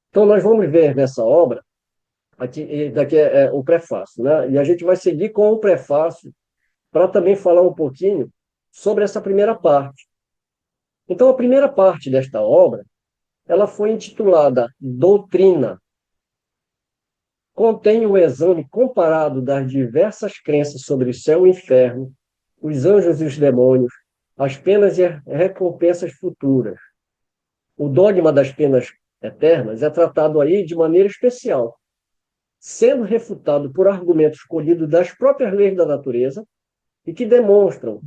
Então, nós vamos ver nessa obra, daqui é o prefácio, né? E a gente vai seguir com o prefácio para também falar um pouquinho sobre essa primeira parte. Então, a primeira parte desta obra, ela foi intitulada Doutrina. Contém o exame comparado das diversas crenças sobre o céu e o inferno, os anjos e os demônios, as penas e as recompensas futuras. O dogma das penas eternas é tratado aí de maneira especial, sendo refutado por argumentos colhidos das próprias leis da natureza e que demonstram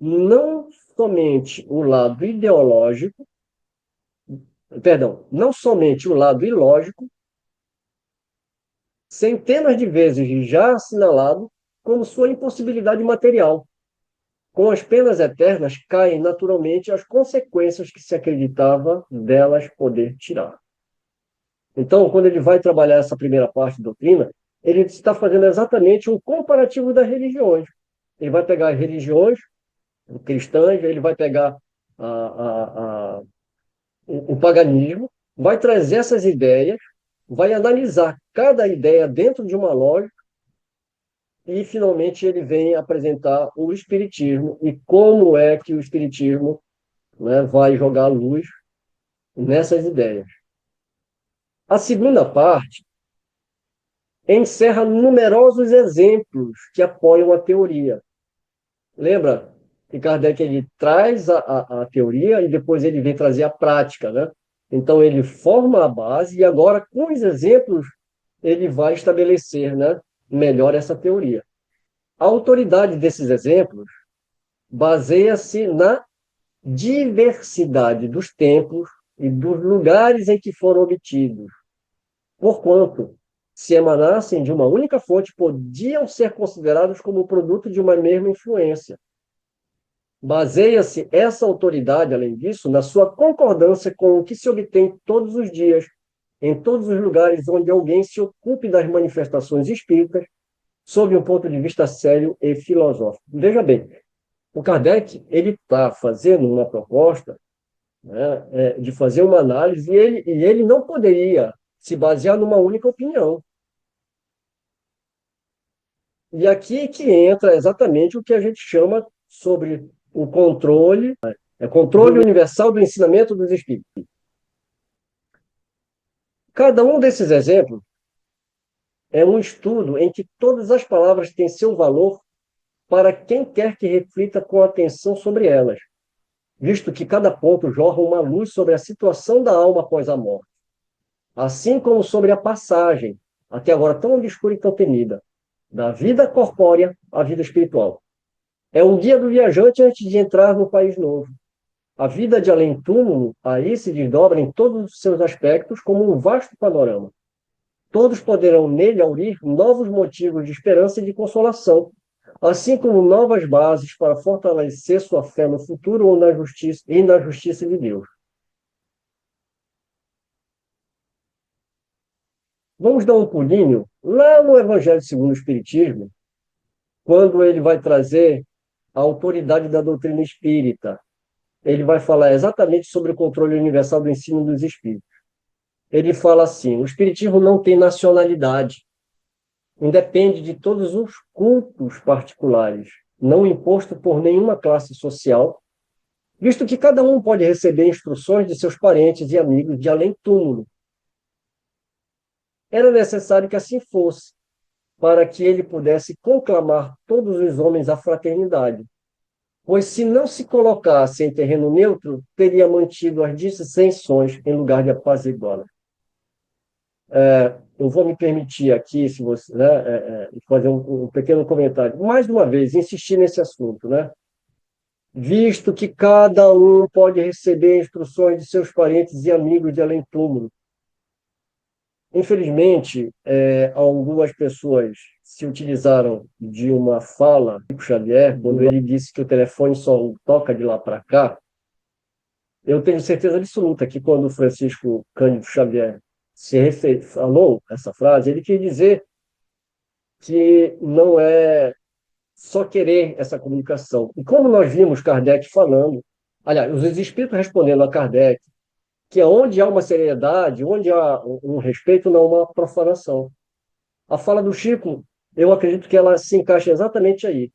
não somente o lado ideológico, não somente o lado ilógico, centenas de vezes já assinalado, como sua impossibilidade material. Com as penas eternas caem naturalmente as consequências que se acreditava delas poder tirar. Então, quando ele vai trabalhar essa primeira parte da doutrina, ele está fazendo exatamente um comparativo das religiões. Ele vai pegar as religiões cristãs, ele vai pegar o paganismo, vai trazer essas ideias, vai analisar cada ideia dentro de uma lógica e, finalmente, ele vem apresentar o Espiritismo e como é que o Espiritismo, né, vai jogar luz nessas ideias. A segunda parte encerra numerosos exemplos que apoiam a teoria. Lembra que Kardec ele traz a teoria e depois ele vem trazer a prática, né? Então ele forma a base e agora, com os exemplos, ele vai estabelecer, né, melhor essa teoria. A autoridade desses exemplos baseia-se na diversidade dos tempos e dos lugares em que foram obtidos. Porquanto, se emanassem de uma única fonte, podiam ser considerados como produto de uma mesma influência. Baseia-se essa autoridade, além disso, na sua concordância com o que se obtém todos os dias, em todos os lugares onde alguém se ocupe das manifestações espíritas, sob um ponto de vista sério e filosófico. Veja bem, O Kardec ele está fazendo uma proposta, né, de fazer uma análise e ele não poderia se basear numa única opinião. E aqui que entra exatamente o que a gente chama sobre o controle universal do ensinamento dos espíritos. Cada um desses exemplos é um estudo em que todas as palavras têm seu valor para quem quer que reflita com atenção sobre elas, visto que cada ponto jorra uma luz sobre a situação da alma após a morte, assim como sobre a passagem, até agora tão obscura e tão temida, da vida corpórea à vida espiritual. É um guia do viajante antes de entrar no país novo. A vida de além-túmulo aí se desdobra em todos os seus aspectos como um vasto panorama. Todos poderão nele aurir novos motivos de esperança e de consolação, assim como novas bases para fortalecer sua fé no futuro ou na justiça de Deus. Vamos dar um pulinho lá no Evangelho segundo o Espiritismo, quando ele vai trazer a autoridade da doutrina espírita. Ele vai falar exatamente sobre o controle universal do ensino dos espíritos. Ele fala assim: o espiritismo não tem nacionalidade, independe de todos os cultos particulares, não imposto por nenhuma classe social, visto que cada um pode receber instruções de seus parentes e amigos de além-túmulo. Era necessário que assim fosse, para que ele pudesse conclamar todos os homens à fraternidade, pois se não se colocasse em terreno neutro, teria mantido as dissensões em lugar de apaziguá-las. Eu vou me permitir aqui, se você, né, fazer um pequeno comentário. Mais uma vez, insistir nesse assunto, né? Visto que cada um pode receber instruções de seus parentes e amigos de além-túmulo. Infelizmente, algumas pessoas se utilizaram de uma fala do Chico Xavier, quando ele disse que o telefone só toca de lá para cá. Eu tenho certeza absoluta que quando o Francisco Cândido Xavier falou essa frase, ele quis dizer que não é só querer essa comunicação. E como nós vimos Kardec falando, aliás, os espíritos respondendo a Kardec, que é onde há uma seriedade, onde há um respeito, não uma profanação. A fala do Chico, eu acredito que ela se encaixa exatamente aí,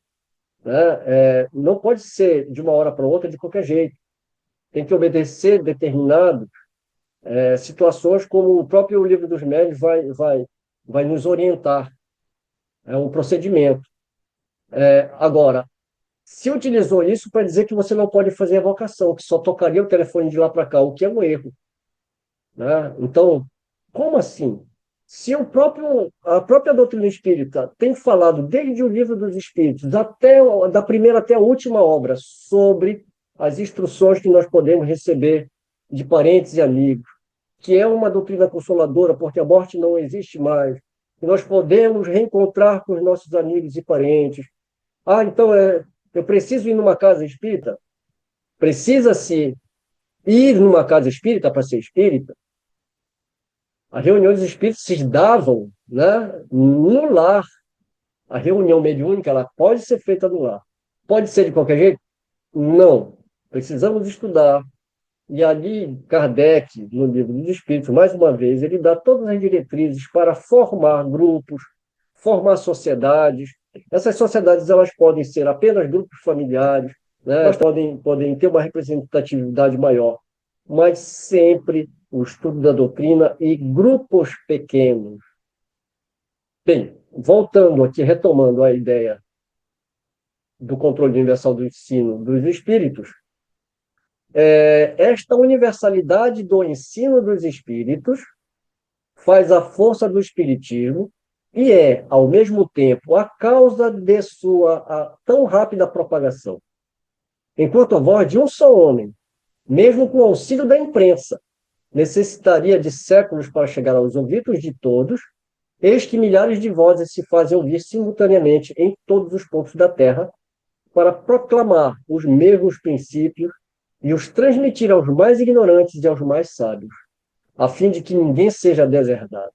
né? Não pode ser de uma hora para outra de qualquer jeito. Tem que obedecer determinadas situações, como o próprio Livro dos Médiuns vai nos orientar. É um procedimento. Agora, se utilizou isso para dizer que você não pode fazer evocação, que só tocaria o telefone de lá para cá, o que é um erro, né? Então, como assim? Se a própria doutrina espírita tem falado desde o Livro dos Espíritos, da primeira até a última obra, sobre as instruções que nós podemos receber de parentes e amigos, que é uma doutrina consoladora, porque a morte não existe mais, que nós podemos reencontrar com os nossos amigos e parentes. Então eu preciso ir numa casa espírita? Precisa-se ir numa casa espírita para ser espírita? As reuniões espíritas se davam, né, no lar. A reunião mediúnica ela pode ser feita no lar. Pode ser de qualquer jeito? Não. Precisamos estudar. E ali, Kardec, no Livro dos Espíritos, mais uma vez, ele dá todas as diretrizes para formar grupos, formar sociedades. Essas sociedades elas podem ser apenas grupos familiares, né? Elas podem ter uma representatividade maior, mas sempre o estudo da doutrina e grupos pequenos. Bem, voltando aqui, retomando a ideia do controle universal do ensino dos espíritos, esta universalidade do ensino dos espíritos faz a força do espiritismo e é, ao mesmo tempo, a causa de sua tão rápida propagação. Enquanto a voz de um só homem, mesmo com o auxílio da imprensa, necessitaria de séculos para chegar aos ouvidos de todos, eis que milhares de vozes se fazem ouvir simultaneamente em todos os pontos da Terra para proclamar os mesmos princípios e os transmitir aos mais ignorantes e aos mais sábios, a fim de que ninguém seja deserdado.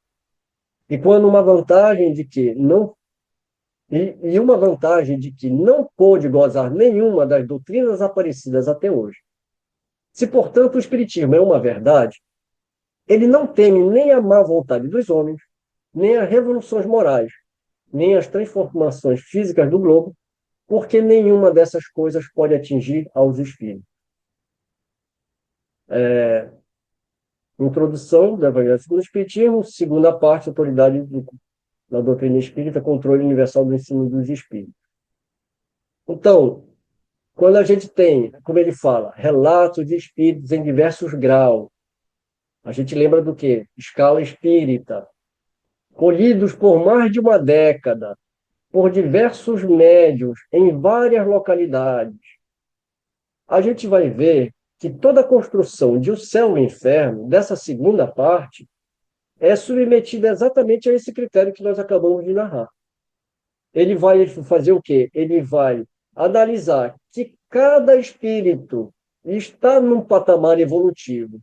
E quando uma vantagem de que não E uma vantagem de que não pôde gozar nenhuma das doutrinas aparecidas até hoje. Se, portanto, o Espiritismo é uma verdade, ele não teme nem a má vontade dos homens, nem as revoluções morais, nem as transformações físicas do globo, porque nenhuma dessas coisas pode atingir aos espíritos. Introdução do Evangelho segundo o Espiritismo, segunda parte, autoridade da doutrina espírita, controle universal do ensino dos espíritos. Então, quando a gente tem, como ele fala, relatos de espíritos em diversos graus, a gente lembra do quê? Escala espírita, colhidos por mais de uma década, por diversos médiuns em várias localidades. A gente vai ver que toda a construção de O Céu e o Inferno, dessa segunda parte, é submetida exatamente a esse critério que nós acabamos de narrar. Ele vai fazer o quê? Ele vai analisar que cada espírito está num patamar evolutivo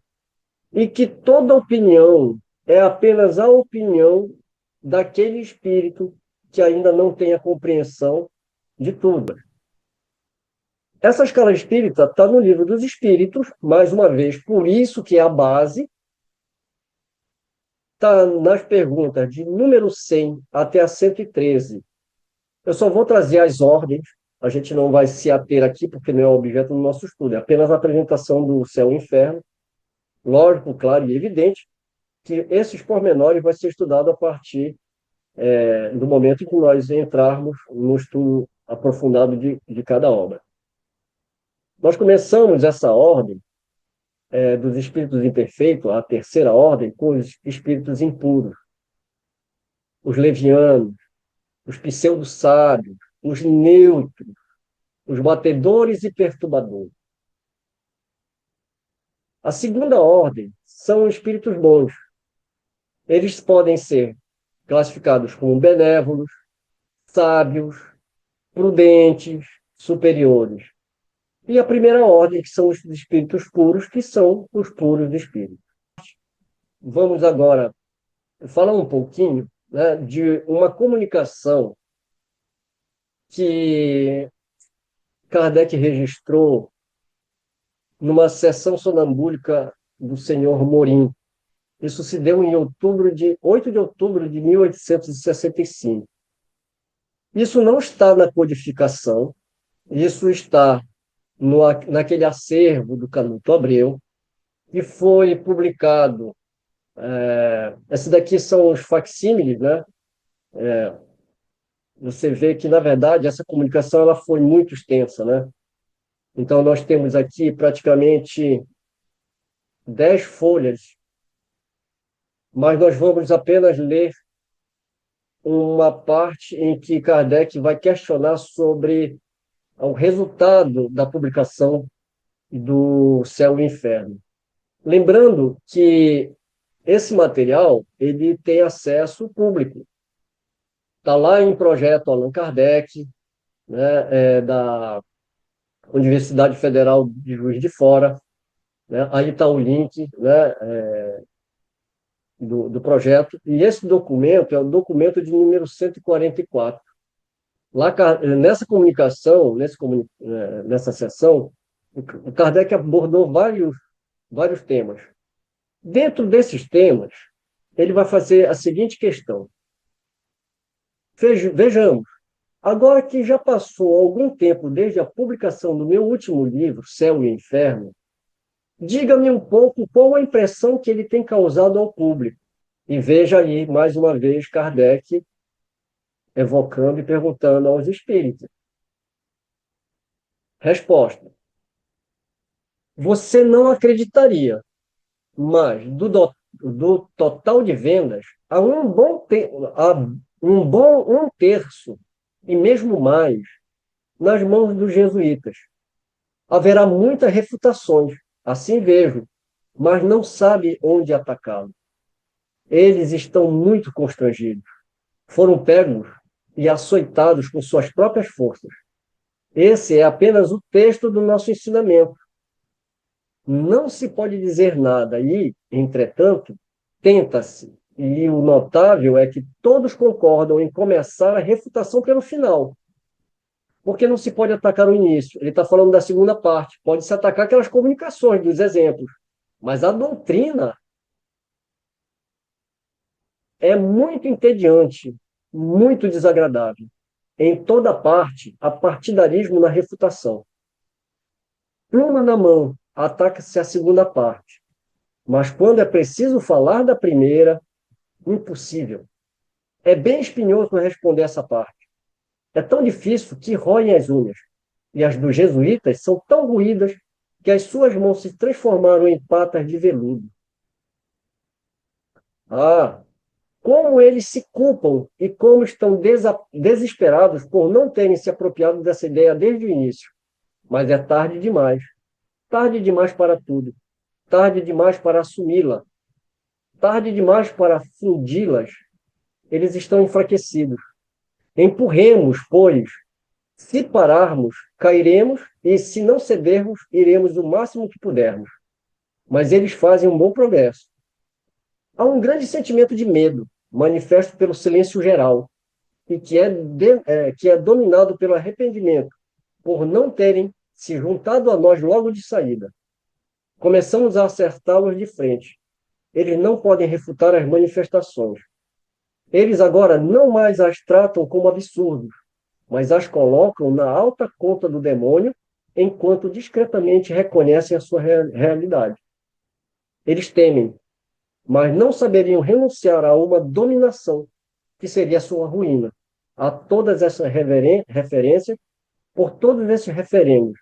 e que toda opinião é apenas a opinião daquele espírito que ainda não tem a compreensão de tudo. Essa escala espírita está no livro dos Espíritos, mais uma vez, por isso que é a base, está nas perguntas de número 100 até a 113. Eu só vou trazer as ordens, a gente não vai se ater aqui, porque não é objeto do nosso estudo, é apenas a apresentação do céu e inferno. Lógico, claro e evidente que esses pormenores vão ser estudados a partir do momento em que nós entrarmos no estudo aprofundado de cada obra. Nós começamos essa ordem dos espíritos imperfeitos, a terceira ordem, com os espíritos impuros, os levianos, os pseudo-sábios, os neutros, os batedores e perturbadores. A segunda ordem são os espíritos bons. Eles podem ser classificados como benévolos, sábios, prudentes, superiores. E a primeira ordem, que são os espíritos puros, que são os puros de espírito. Vamos agora falar um pouquinho, né, de uma comunicação que Kardec registrou numa sessão sonambúlica do senhor Morim. Isso se deu em 8 de outubro de 1865. Isso não está na codificação, isso está naquele acervo do Canuto Abreu, que foi publicado. Esses daqui são os facsímiles, né? Você vê que, na verdade, essa comunicação ela foi muito extensa, né? Então, nós temos aqui praticamente 10 folhas, mas nós vamos apenas ler uma parte em que Kardec vai questionar sobre o resultado da publicação do Céu e Inferno. Lembrando que esse material ele tem acesso público. Está lá em projeto Allan Kardec, né, da Universidade Federal de Juiz de Fora. Né? Aí está o link, né, do projeto. E esse documento é o documento de número 144. Lá, nessa comunicação, nessa sessão, o Kardec abordou vários temas. Dentro desses temas, ele vai fazer a seguinte questão. Vejamos, agora que já passou algum tempo desde a publicação do meu último livro, Céu e Inferno, diga-me um pouco qual a impressão que ele tem causado ao público. E veja aí, mais uma vez, Kardec evocando e perguntando aos espíritos. Resposta. Você não acreditaria, mas do total de vendas, há um terço, e mesmo mais, nas mãos dos jesuítas. Haverá muitas refutações, assim vejo, mas não sabe onde atacá-lo. Eles estão muito constrangidos. Foram pegos e açoitados com suas próprias forças. Esse é apenas o texto do nosso ensinamento. Não se pode dizer nada e, entretanto, tenta-se E o notável é que todos concordam em começar a refutação pelo final, porque não se pode atacar o início. Ele está falando da segunda parte. Pode-se atacar aquelas comunicações dos exemplos, mas a doutrina é muito entediante, muito desagradável. Em toda parte, há partidarismo na refutação. Pluma na mão, ataca-se a segunda parte. Mas quando é preciso falar da primeira, impossível. É bem espinhoso responder essa parte. É tão difícil que roem as unhas. E as dos jesuítas são tão ruídas que as suas mãos se transformaram em patas de veludo. Ah, como eles se culpam e como estão desesperados por não terem se apropriado dessa ideia desde o início. Mas é tarde demais para tudo, tarde demais para assumi-la, tarde demais para fundi-las. Eles estão enfraquecidos. Empurremos, pois, se pararmos, cairemos, e se não cedermos, iremos o máximo que pudermos. Mas eles fazem um bom progresso. Há um grande sentimento de medo, manifesto pelo silêncio geral, e que é dominado pelo arrependimento, por não terem se juntado a nós logo de saída. Começamos a acertá-los de frente. Eles não podem refutar as manifestações. Eles agora não mais as tratam como absurdos, mas as colocam na alta conta do demônio, enquanto discretamente reconhecem a sua realidade. Eles temem, mas não saberiam renunciar a uma dominação que seria a sua ruína. A todas essas referências, por todos esses referendos,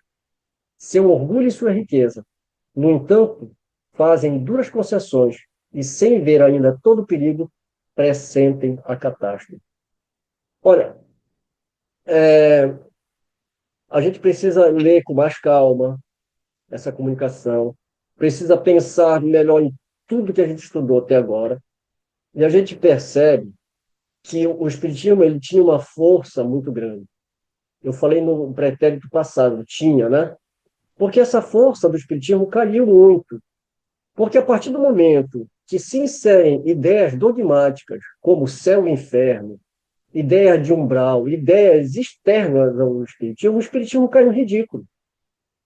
seu orgulho e sua riqueza. No entanto, fazem duras concessões e, sem ver ainda todo o perigo, pressentem a catástrofe. Olha, é, a gente precisa ler com mais calma essa comunicação, precisa pensar melhor em tudo que a gente estudou até agora, e a gente percebe que o Espiritismo ele tinha uma força muito grande. Eu falei no pretérito passado, tinha, né? Porque essa força do Espiritismo caiu muito. Porque a partir do momento que se inserem ideias dogmáticas, como céu e inferno, ideias de umbral, ideias externas ao Espiritismo, o Espiritismo cai no ridículo.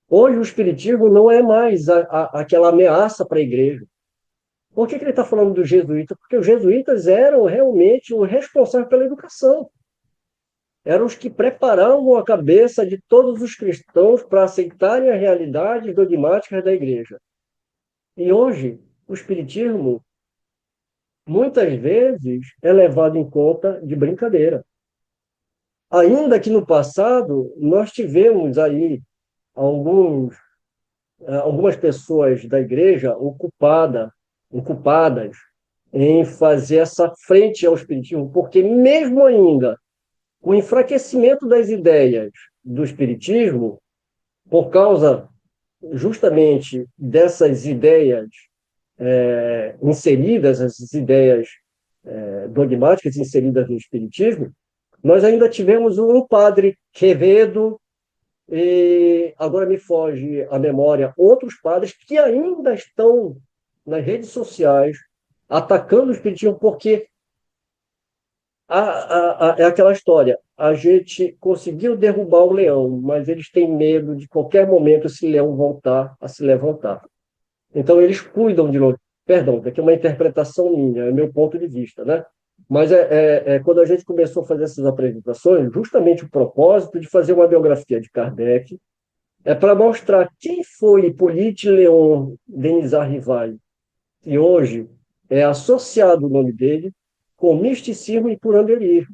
Hoje o Espiritismo não é mais aquela ameaça para a igreja. Por que ele está falando dos jesuítas? Porque os jesuítas eram realmente os responsáveis pela educação. Eram os que preparavam a cabeça de todos os cristãos para aceitarem as realidades dogmáticas da igreja. E hoje, o Espiritismo, muitas vezes, é levado em conta de brincadeira. Ainda que no passado, nós tivemos aí algumas pessoas da igreja ocupadas em fazer essa frente ao Espiritismo, porque mesmo ainda o enfraquecimento das ideias do Espiritismo, por causa justamente dessas ideias inseridas, essas ideias dogmáticas inseridas no Espiritismo, nós ainda tivemos um padre Quevedo, e agora me foge a memória, outros padres que ainda estão nas redes sociais atacando o Espiritismo, porque é aquela história, a gente conseguiu derrubar o leão, mas eles têm medo de qualquer momento esse leão voltar a se levantar. Então, eles cuidam de nós. Perdão, aqui é uma interpretação minha, é meu ponto de vista, né? Mas quando a gente começou a fazer essas apresentações, justamente o propósito de fazer uma biografia de Kardec é para mostrar quem foi Hippolyte Léon Denisard Rivail, que hoje é associado o nome dele com misticismo e curanderismo.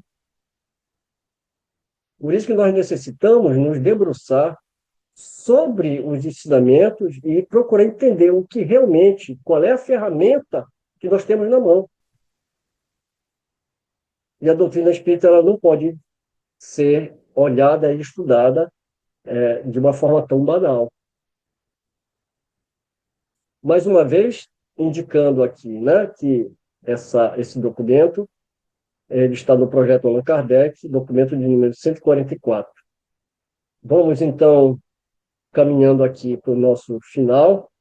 Por isso que nós necessitamos nos debruçar sobre os ensinamentos e procurar entender o que realmente, qual é a ferramenta que nós temos na mão. E a doutrina espírita ela não pode ser olhada e estudada de uma forma tão banal. Mais uma vez, indicando aqui, né, que esse documento ele está no projeto Allan Kardec, documento de número 144. Vamos, então, caminhando aqui para o nosso final,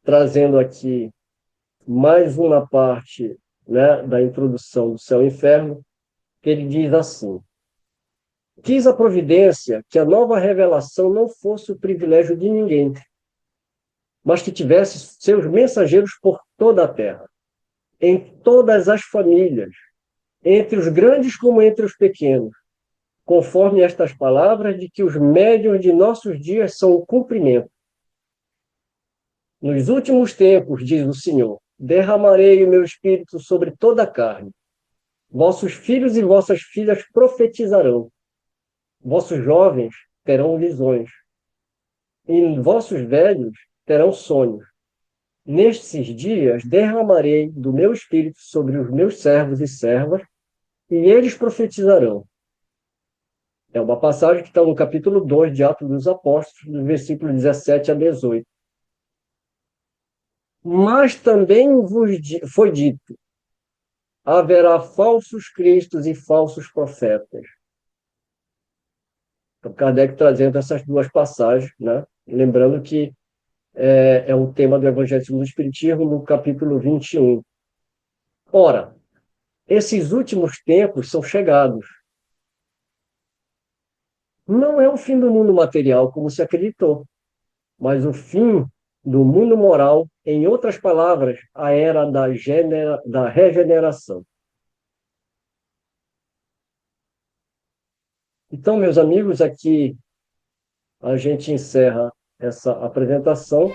trazendo aqui mais uma parte né, da introdução do céu e inferno, que ele diz assim: quis a providência que a nova revelação não fosse o privilégio de ninguém, mas que tivesse seus mensageiros por toda a terra, em todas as famílias, entre os grandes como entre os pequenos, conforme estas palavras de que os médiuns de nossos dias são o cumprimento. Nos últimos tempos, diz o Senhor, derramarei o meu espírito sobre toda a carne. Vossos filhos e vossas filhas profetizarão. Vossos jovens terão visões. E vossos velhos terão sonhos. Nestes dias derramarei do meu espírito sobre os meus servos e servas, e eles profetizarão. É uma passagem que está no capítulo 2 de Atos dos Apóstolos, do versículo 17 a 18. Mas também vos foi dito: haverá falsos cristos e falsos profetas. Então, Kardec trazendo essas duas passagens, né? Lembrando que é o tema do Evangelho segundo o Espiritismo, no capítulo 21. Ora, esses últimos tempos são chegados. Não é o fim do mundo material, como se acreditou, mas o fim do mundo moral, em outras palavras, a era da regeneração. Então, meus amigos, aqui a gente encerra essa apresentação